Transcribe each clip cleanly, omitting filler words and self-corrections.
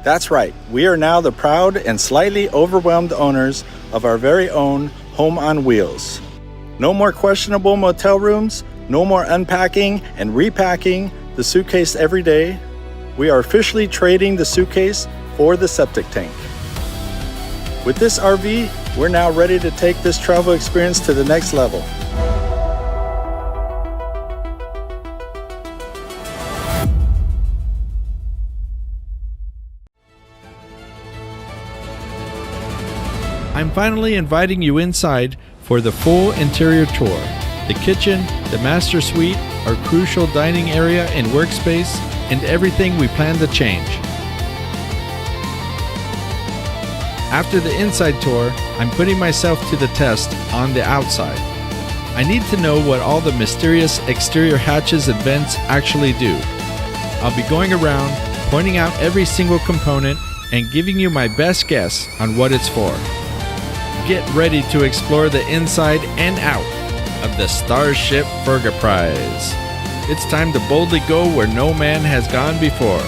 That's right, we are now the proud and slightly overwhelmed owners of our very own home on wheels. No more questionable motel rooms, no more unpacking and repacking the suitcase every day. We are officially trading the suitcase for the septic tank. With this RV, we're now ready to take this travel experience to the next level. I'm finally inviting you inside for the full interior tour. The kitchen, the master suite, our crucial dining area and workspace, and everything we plan to change. After the inside tour, I'm putting myself to the test on the outside. I need to know what all the mysterious exterior hatches and vents actually do. I'll be going around, pointing out every single component, and giving you my best guess on what it's for. Get ready to explore the inside and out of the Starship Burgerprize. It's time to boldly go where no man has gone before.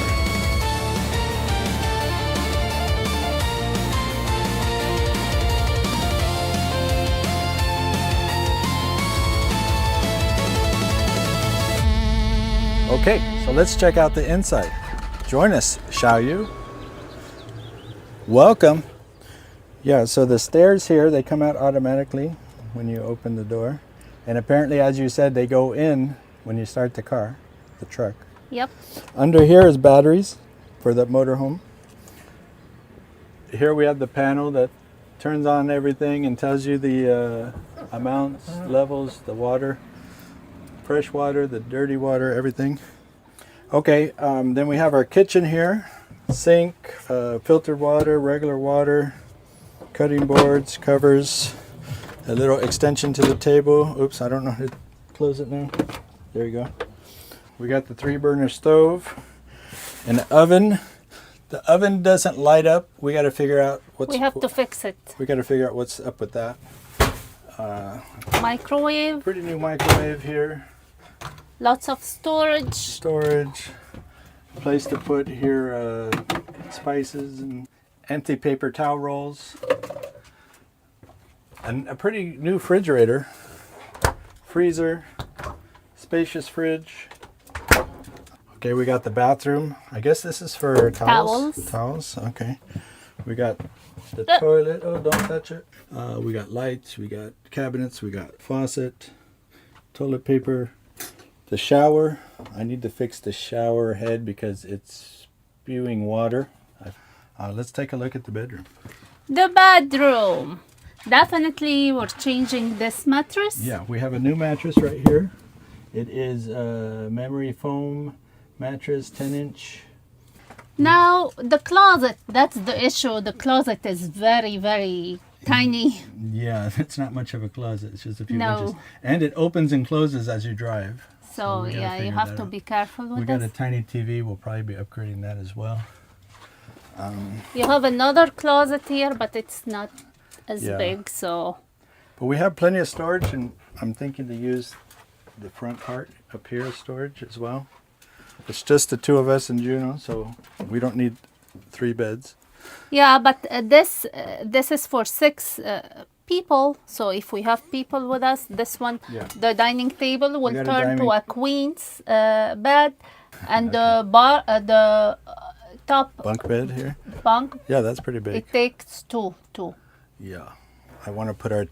Okay, so let's check out the inside. Join us, shall you? Welcome. Yeah, so the stairs here, they come out automatically when you open the door. And apparently, as you said, they go in when you start the car, the truck. Yep. Under here is batteries for the motorhome. Here we have the panel that turns on everything and tells you the amounts, levels, the water, fresh water, the dirty water, everything. Okay, then we have our kitchen here. Sink, filtered water, regular water, cutting boards, covers, a little extension to the table. Oops, I don't know how to close it now. There you go. We got the 3-burner stove, an oven. The oven doesn't light up. We got to figure out We have to fix it. We got to figure out what's up with that. Microwave. Pretty new microwave here. Lots of storage. Storage. Place to put here spices and empty paper towel rolls. And a pretty new refrigerator. Freezer. Spacious fridge. Okay, we got the bathroom. I guess this is for towels. Towels, okay. We got the toilet. Oh, don't touch it. We got lights. We got cabinets. We got faucet. Toilet paper. The shower. I need to fix the shower head because it's spewing water. Let's take a look at the bedroom. The bedroom. Definitely we're changing this mattress. Yeah, we have a new mattress right here. It is a memory foam mattress, 10-inch. Now, the closet, that's the issue. The closet is very, very tiny. Yeah, it's not much of a closet. It's just a few inches. And it opens and closes as you drive. So yeah, you have to be careful with We got this. a tiny TV. We'll probably be upgrading that as well. You have another closet here, but it's not as big, so. But we have plenty of storage, and I'm thinking to use the front part up here as storage as well. It's just the two of us and Juno, so we don't need 3 beds. Yeah, but this is for 6 people. So if we have people with us, this one, the dining table will turn to a queen's bed, and the top bunk bed here. Bunk. Yeah, that's pretty big. It takes two. Yeah, I want to put our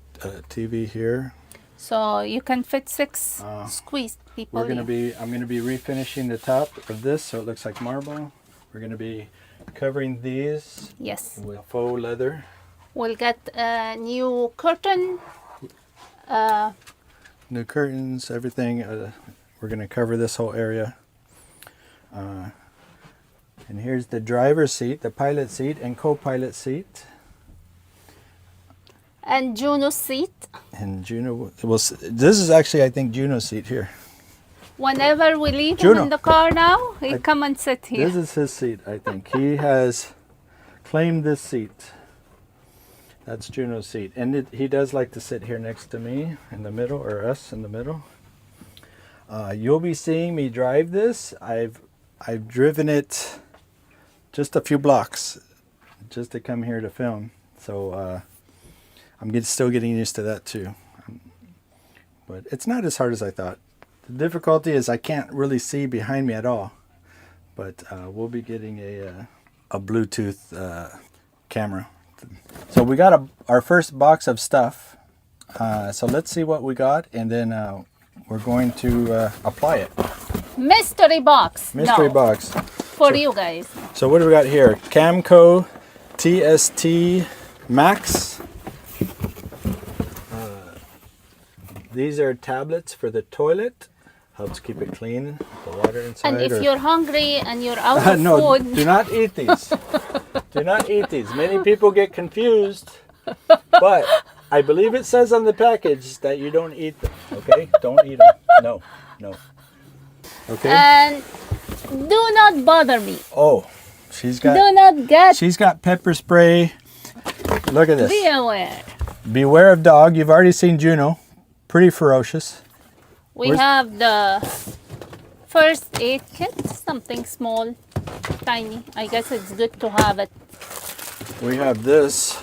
TV here. So you can fit 6 squeezed people. I'm gonna be refinishing the top of this so it looks like marble. We're gonna be covering these. Yes. With faux leather. We'll get a new curtain. New curtains, everything. We're gonna cover this whole area. And here's the driver's seat, the pilot seat, and co-pilot seat. And Juno's seat. And Juno, this is actually, I think, Juno's seat here. Whenever we leave him in the car now, he come and sit here. This is his seat, I think. He has claimed this seat. That's Juno's seat. And he does like to sit here next to me in the middle, or us in the middle. You'll be seeing me drive this. I've driven it just a few blocks just to come here to film. So I'm still getting used to that too. But it's not as hard as I thought. The difficulty is I can't really see behind me at all. But we'll be getting a Bluetooth camera. So we got our first box of stuff. So let's see what we got, and then we're going to apply it. Mystery box. Mystery No, box. for you guys. So what do we got here? Camco TST Max. These are tablets for the toilet. Helps keep it clean, the water inside. And if you're hungry and you're out of no, food, do not eat these. Do not eat these. Many people get confused, but I believe it says on the package that you don't eat them. Okay, don't eat them. No, no. Okay. and do not bother me. Oh, she's got pepper spray. Look at this. Be aware. Beware of dog. You've already seen Juno. Pretty ferocious. We have the first aid kit, something small, tiny. I guess it's good to have it. We have this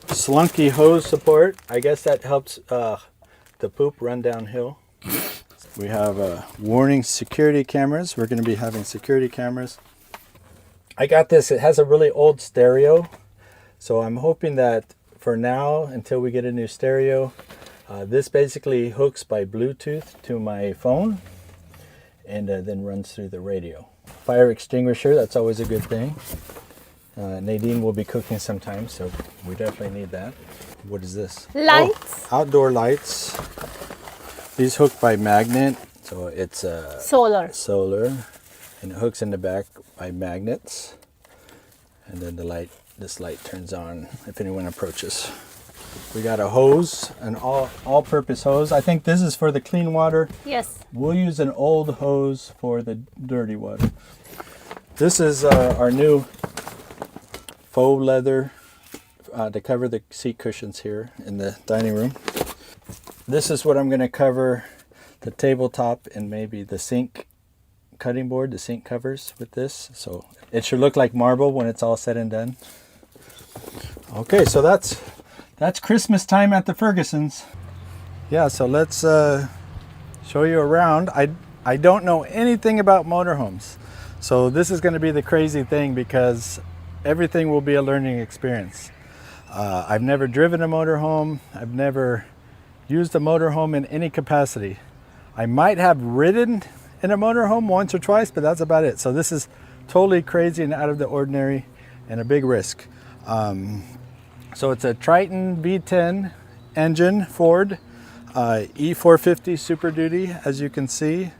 slunky hose support. I guess that helps the poop run downhill. We have warning security cameras. We're going to be having security cameras. I got this. It has a really old stereo. So I'm hoping that for now, until we get a new stereo, this basically hooks by Bluetooth to my phone and then runs through the radio. Fire extinguisher, that's always a good thing. Nadine will be cooking sometime, so we definitely need that. What is this? Lights. Oh, outdoor lights. These hook by magnet, so it's solar, and it hooks in the back by magnets. And then this light turns on if anyone approaches. We got a hose, an all-purpose hose. I think this is for the clean water. Yes. We'll use an old hose for the dirty water. This is our new faux leather to cover the seat cushions here in the dining room. This is what I'm going to cover the tabletop and maybe the sink cutting board, the sink covers with this. So it should look like marble when it's all said and done. Okay, so that's Christmas time at the Fergusons. Yeah, so let's show you around. I don't know anything about motorhomes. So this is going to be the crazy thing because everything will be a learning experience. I've never driven a motorhome. I've never used a motorhome in any capacity. I might have ridden in a motorhome once or twice, but that's about it. So this is totally crazy and out of the ordinary and a big risk. So it's a Triton V10 engine, Ford, E450 Super Duty, as you can see.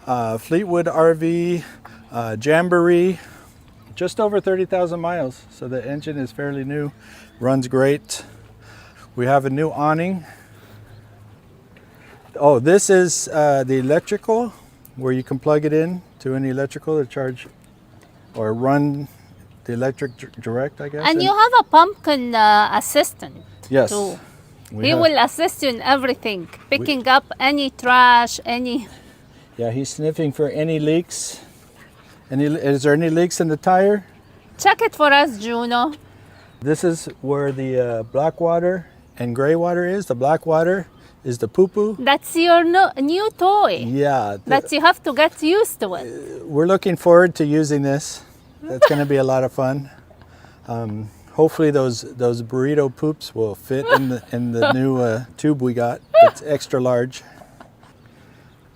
Fleetwood RV, Jamboree, just over 30,000 miles. So the engine is fairly new, runs great. We have a new awning. Oh, this is the electrical, where you can plug it in to an electrical to charge or run the electric direct, I guess. And you have a pumpkin assistant. Yes. Too. He will assist you in everything, picking up any trash, any... Yeah, he's sniffing for any leaks. Is there any leaks in the tire? Check it for us, Juno. This is where the black water and gray water is. The black water is the poo-poo. That's your new toy. Yeah. That you have to get used to it. We're looking forward to using this. It's going to be a lot of fun. Hopefully those burrito poops will fit in the new tube we got. It's extra large.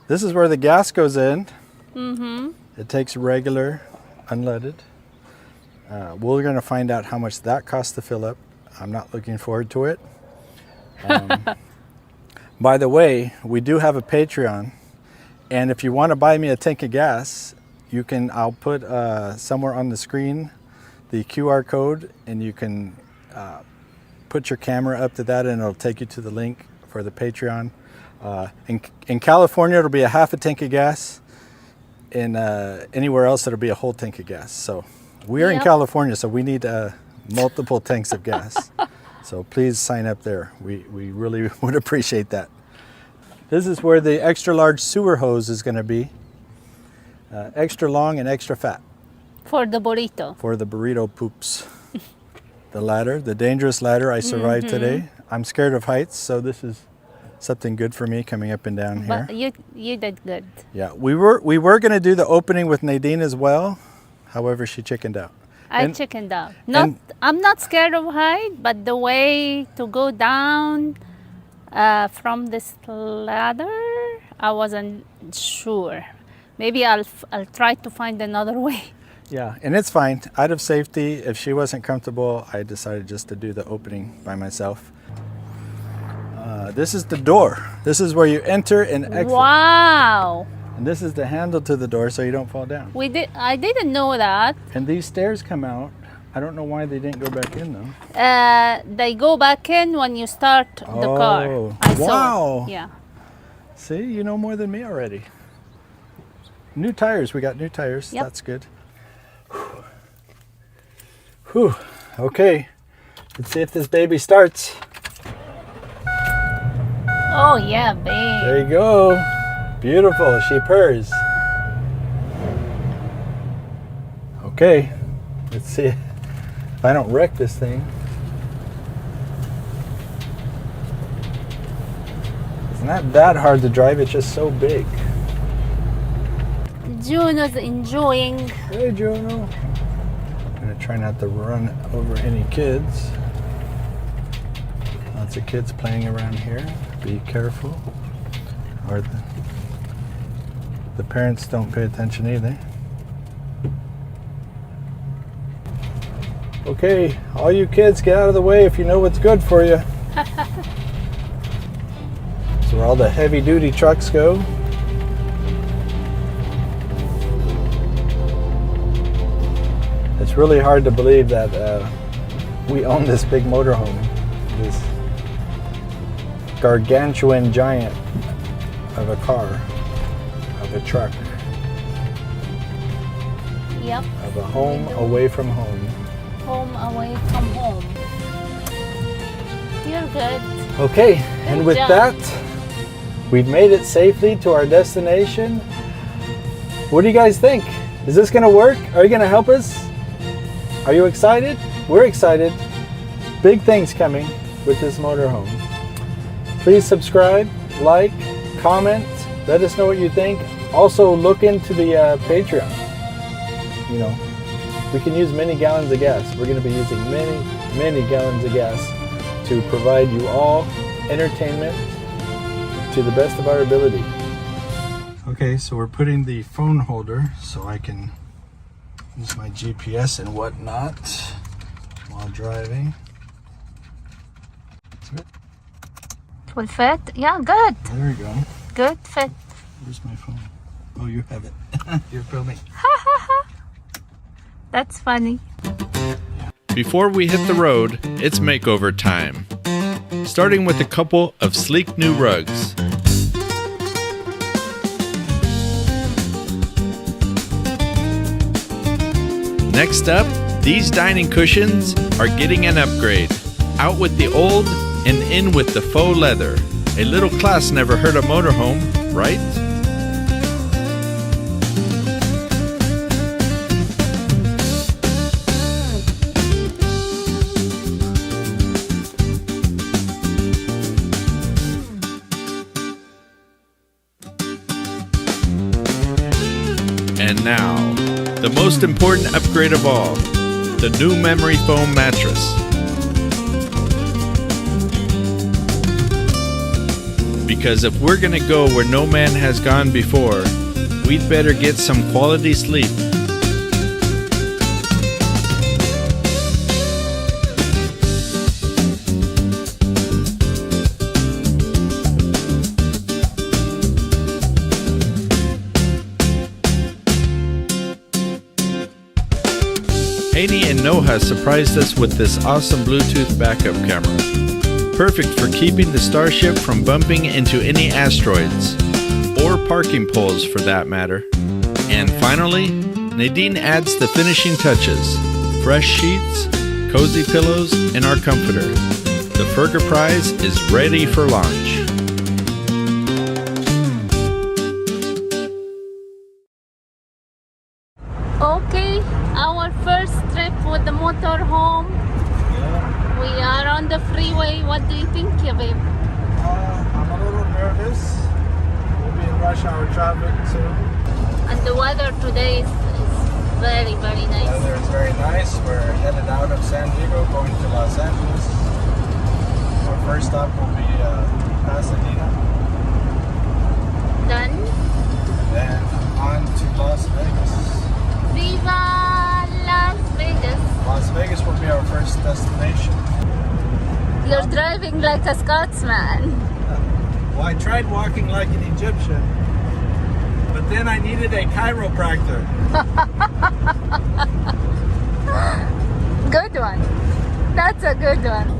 This is where the gas goes in. Mm-hmm. It takes regular unleaded. We're going to find out how much that costs to fill up. I'm not looking forward to it. By the way, we do have a Patreon, and if you want to buy me a tank of gas, you can. I'll put somewhere on the screen the QR code, and you can put your camera up to that, and it'll take you to the link for the Patreon. In California, it'll be a half a tank of gas. In anywhere else, it'll be a whole tank of gas. So we're in California, so we need multiple tanks of gas. So please sign up there. We really would appreciate that. This is where the extra large sewer hose is going to be. Extra long and extra fat. For the burrito. For the burrito poops. The ladder, the dangerous ladder. I survived today. I'm scared of heights, so this is something good for me coming up and down here. But you did good. Yeah, we were going to do the opening with Nadine as well. However, she chickened out. I And- chickened out. and- I'm not scared of height, but the way to go down from this ladder, I wasn't sure. Maybe I'll try to find another way. Yeah, and it's fine. Out of safety, if she wasn't comfortable, I decided just to do the opening by myself. This is the door. This is where you enter and exit. Wow. And this is the handle to the door so you don't fall down. I didn't know that. And these stairs come out. I don't know why they didn't go back in though. They go back in when you start the car. Oh, I saw wow. it. Yeah. See, you know more than me already. New tires. We got new tires. Yep. That's good. Whew. Okay. Let's see if this baby starts. Oh yeah, babe. There you go. Beautiful. She purrs. Okay. Let's see if I don't wreck this thing. It's not that hard to drive. It's just so big. Juno's enjoying. Hey, Juno. I'm gonna try not to run over any kids. Lots of kids playing around here. Be careful. Or the parents don't pay attention either. Okay, all you kids, get out of the way if you know what's good for you. That's where all the heavy-duty trucks go. It's really hard to believe that we own this big motorhome, this gargantuan giant of a car, of a truck, Yep. of a home away from home. Home away from home. You're good. Okay, and Good with job. that, we've made it safely to our destination. What do you guys think? Is this gonna work? Are you gonna help us? Are you excited? We're excited. Big things coming with this motorhome. Please subscribe, like, comment, let us know what you think. Also look into the Patreon. You know, we can use many gallons of gas. We're gonna be using many gallons of gas to provide you all entertainment to the best of our ability. Okay, so we're putting the phone holder so I can use my GPS and whatnot while driving. Will fit? Yeah, good. There we go. Good fit. Where's my phone? Oh, you have it. You're filming. That's funny. Before we hit the road, it's makeover time. Starting with a couple of sleek new rugs. Next up, these dining cushions are getting an upgrade. Out with the old and in with the faux leather. A little class never hurt a motorhome, right? And now, the most important upgrade of all, the new memory foam mattress. Because if we're gonna go where no man has gone before, we'd better get some quality sleep. Haney and Noha surprised us with this awesome Bluetooth backup camera. Perfect for keeping the Starship from bumping into any asteroids, or parking poles for that matter. And finally, Nadine adds the finishing touches: fresh sheets, cozy pillows, and our comforter. The Ferger Prize is ready for launch. Okay, with the motorhome. Yeah. We are on the freeway. What do you think, babe? I'm a little nervous. We'll be in rush hour traffic soon. And the weather today is very, very The nice. weather is very nice. We're headed out of San Diego, going to Los Angeles. Our first stop will be Pasadena. Then, Then on to Las Vegas. Viva Las Vegas. Las Vegas will be our first destination. You're driving like a Scotsman. Well, I tried walking like an Egyptian, but then I needed a chiropractor. Good one. That's a good one.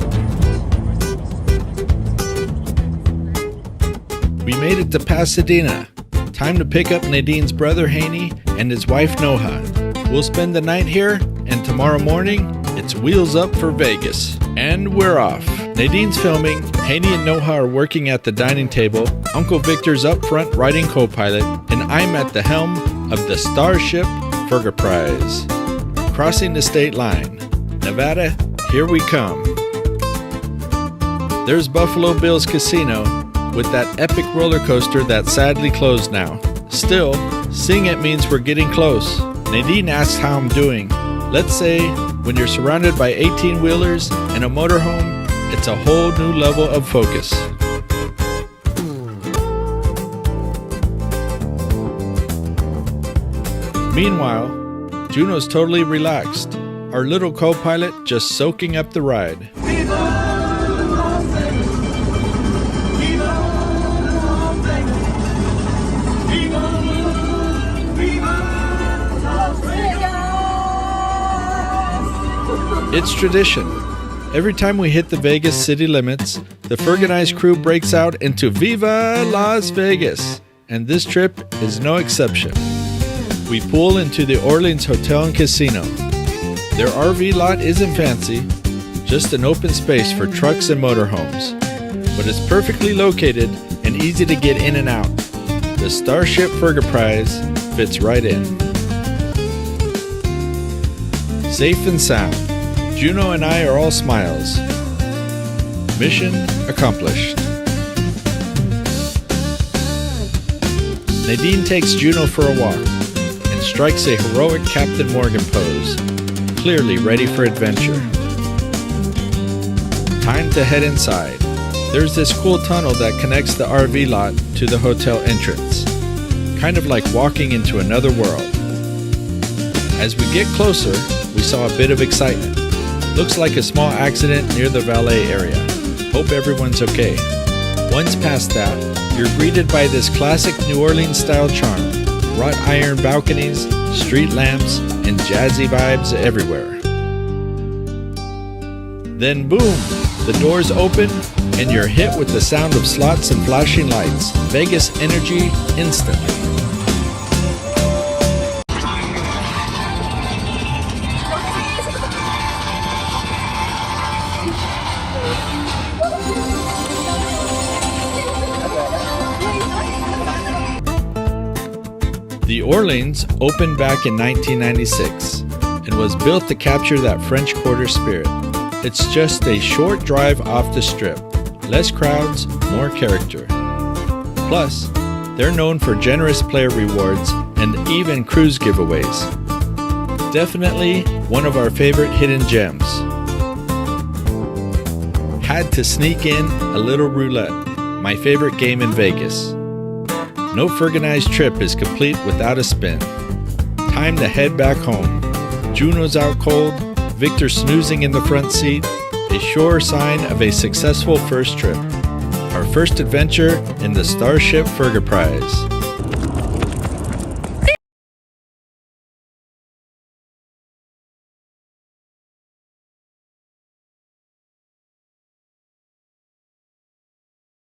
We made it to Pasadena. Time to pick up Nadine's brother Haney and his wife Noha. We'll spend the night here, and tomorrow morning, it's wheels up for Vegas. And we're off. Nadine's filming, Haney and Noha are working at the dining table, Uncle Victor's up front riding co-pilot, and I'm at the helm of the Starship Enterprise. Crossing the state line. Nevada, here we come. There's Buffalo Bill's Casino, with that epic roller coaster that's sadly closed now. Still, seeing it means we're getting close. Nadine asks how I'm doing. Let's say, when you're surrounded by 18-wheelers and a motorhome, it's a whole new level of focus. Meanwhile, Juno's totally relaxed. Our little co-pilot just soaking up the ride. It's tradition. Every time we hit the Vegas city limits, the Ferganized crew breaks out into Viva Las Vegas, and this trip is no exception. We pull into the Orleans Hotel and Casino. Their RV lot isn't fancy, just an open space for trucks and motorhomes, but it's perfectly located and easy to get in and out. The Starship Enterprise fits right in. Safe and sound. Juno and I are all smiles. Mission accomplished. Nadine takes Juno for a walk and strikes a heroic Captain Morgan pose, clearly ready for adventure. Time to head inside. There's this cool tunnel that connects the RV lot to the hotel entrance, kind of like walking into another world. As we get closer, we saw a bit of excitement. Looks like a small accident near the valet area. Hope everyone's okay. Once past that, you're greeted by this classic New Orleans style charm. Wrought iron balconies, street lamps, and jazzy vibes everywhere. Then boom, the doors open and you're hit with the sound of slots and flashing lights. Vegas energy instantly. The Orleans opened back in 1996 and was built to capture that French Quarter spirit. It's just a short drive off the strip. Less crowds, more character. Plus, they're known for generous player rewards and even cruise giveaways. Definitely one of our favorite hidden gems. Had to sneak in a little roulette, my favorite game in Vegas. No Ferganized trip is complete without a spin. Time to head back home. Juno's out cold, Victor snoozing in the front seat, a sure sign of a successful first trip. Our first adventure in the Starship Enterprise.